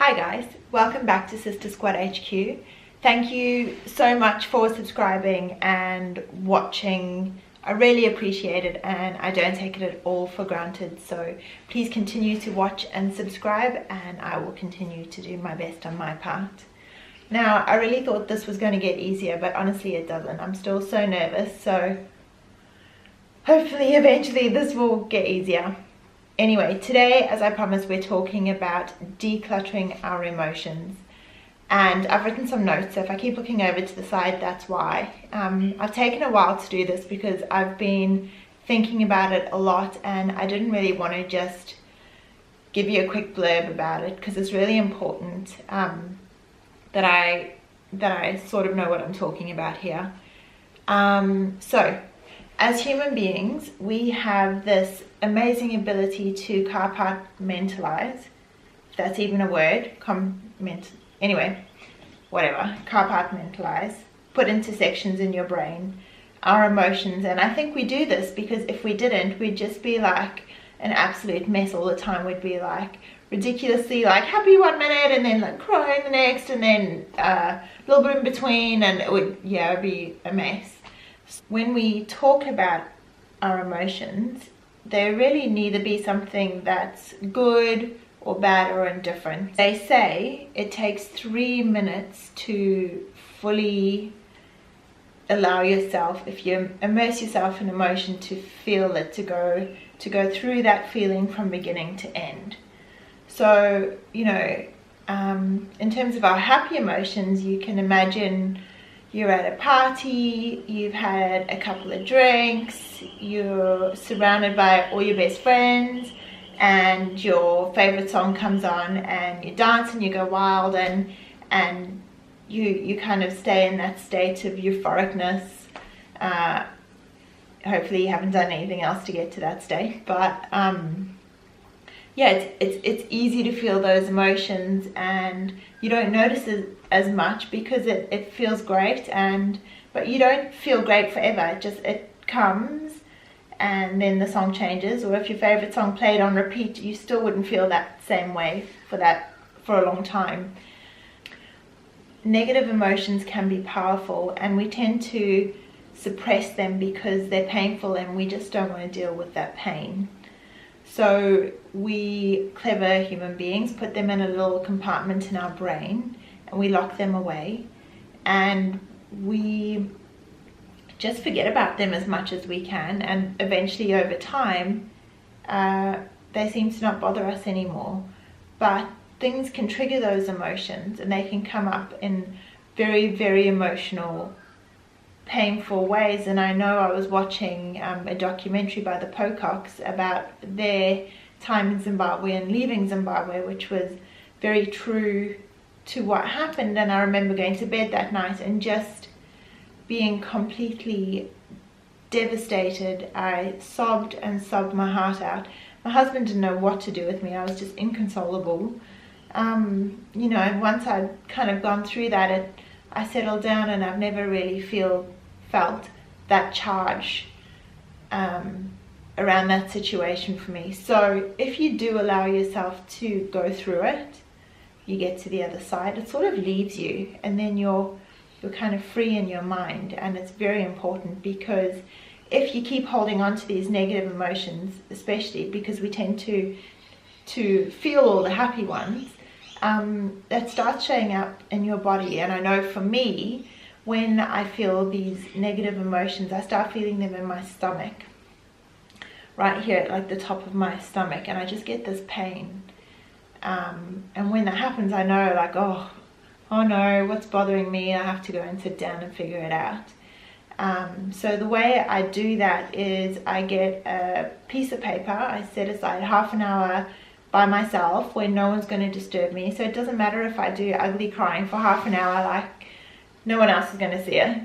Hi guys, welcome back to Sister Squad HQ. Thank you so much for subscribing and watching. I really appreciate it and I don't take it at all for granted. So please continue to watch and subscribe and I will continue to do my best on my part. Now, I really thought this was going to get easier, but honestly it doesn't. I'm still so nervous, so hopefully eventually this will get easier. Anyway, today, as I promised, we're talking about decluttering our emotions. And I've written some notes, so if I keep looking over to the side, that's why. I've taken a while to do this because I've been thinking about it a lot and I didn't really want to just give you a quick blurb about it because it's really important that I sort of know what I'm talking about here. So, as human beings, we have this amazing ability to compartmentalize, if that's even a word, anyway, whatever, compartmentalize, put into sections in your brain, our emotions. And I think we do this because if we didn't, we'd just be like an absolute mess all the time. We'd be like ridiculously like happy one minute and then like crying the next and then a little bit in between, and it would be a mess. When we talk about our emotions, they really neither be something that's good or bad or indifferent. They say it takes 3 minutes to fully allow yourself, if you immerse yourself in emotion, to feel it, to go through that feeling from beginning to end. So, you know, in terms of our happy emotions, you can imagine you're at a party, you've had a couple of drinks, you're surrounded by all your best friends, and your favorite song comes on and you dance and you go wild and you kind of stay in that state of euphoricness. Hopefully you haven't done anything else to get to that state, but yeah, it's easy to feel those emotions and you don't notice it as much because it feels great, but you don't feel great forever. It comes and then the song changes, or if your favorite song played on repeat, you still wouldn't feel that same way for a long time. Negative emotions can be powerful and we tend to suppress them because they're painful and we just don't want to deal with that pain. So we, clever human beings, put them in a little compartment in our brain and we lock them away and we just forget about them as much as we can, and eventually over time they seem to not bother us anymore. But things can trigger those emotions and they can come up in very, very emotional, painful ways. And I know I was watching a documentary by the Pococks about their time in Zimbabwe and leaving Zimbabwe, which was very true to what happened. And I remember going to bed that night and just being completely devastated. I sobbed and sobbed my heart out. My husband didn't know what to do with me. I was just inconsolable. You know, and once I'd kind of gone through that, I settled down and I've never really felt that charge around that situation for me. So if you do allow yourself to go through it, you get to the other side, it sort of leaves you and then you're kind of free in your mind. And it's very important because if you keep holding on to these negative emotions, especially because we tend to feel all the happy ones, that starts showing up in your body. And I know for me, when I feel these negative emotions, I start feeling them in my stomach, right here at like the top of my stomach, and I just get this pain. And when that happens, I know like, oh no, what's bothering me? I have to go and sit down and figure it out. So the way I do that is I get a piece of paper, I set aside half an hour by myself when no one's going to disturb me. So it doesn't matter if I do ugly crying for half an hour, like no one else is going to see it.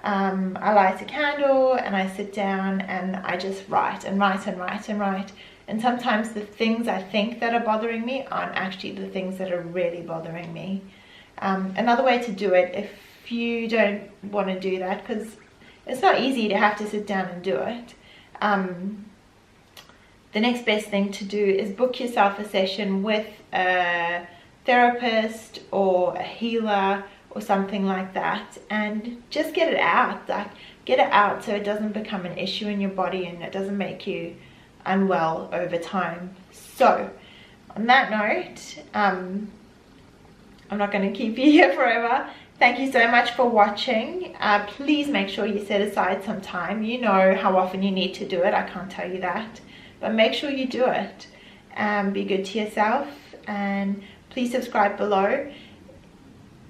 I light a candle and I sit down and I just write and write and write and write. And sometimes the things I think that are bothering me aren't actually the things that are really bothering me. Another way to do it, if you don't want to do that, because it's not easy to have to sit down and do it, the next best thing to do is book yourself a session with a therapist or a healer or something like that, and just get it out. Like, get it out so it doesn't become an issue in your body and it doesn't make you unwell over time. So on that note, I'm not going to keep you here forever. Thank you so much for watching. Please make sure you set aside some time. You know how often you need to do it. I can't tell you that, but make sure you do it. Be good to yourself, and please subscribe below.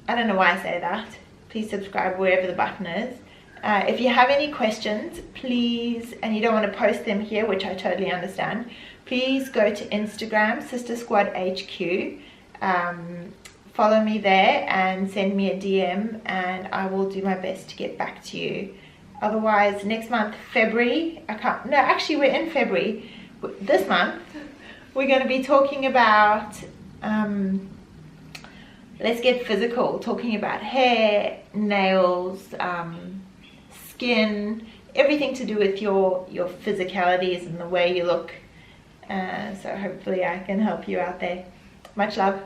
I don't know why I say that. Please subscribe wherever the button is. If you have any questions, please, and you don't want to post them here, which I totally understand, please go to Instagram, Sister Squad HQ. Follow me there and send me a DM, and I will do my best to get back to you. Otherwise, next month, February, actually we're in February. This month, we're going to be talking about, let's get physical, talking about hair, nails, skin, everything to do with your physicalities and the way you look. So hopefully I can help you out there. Much love.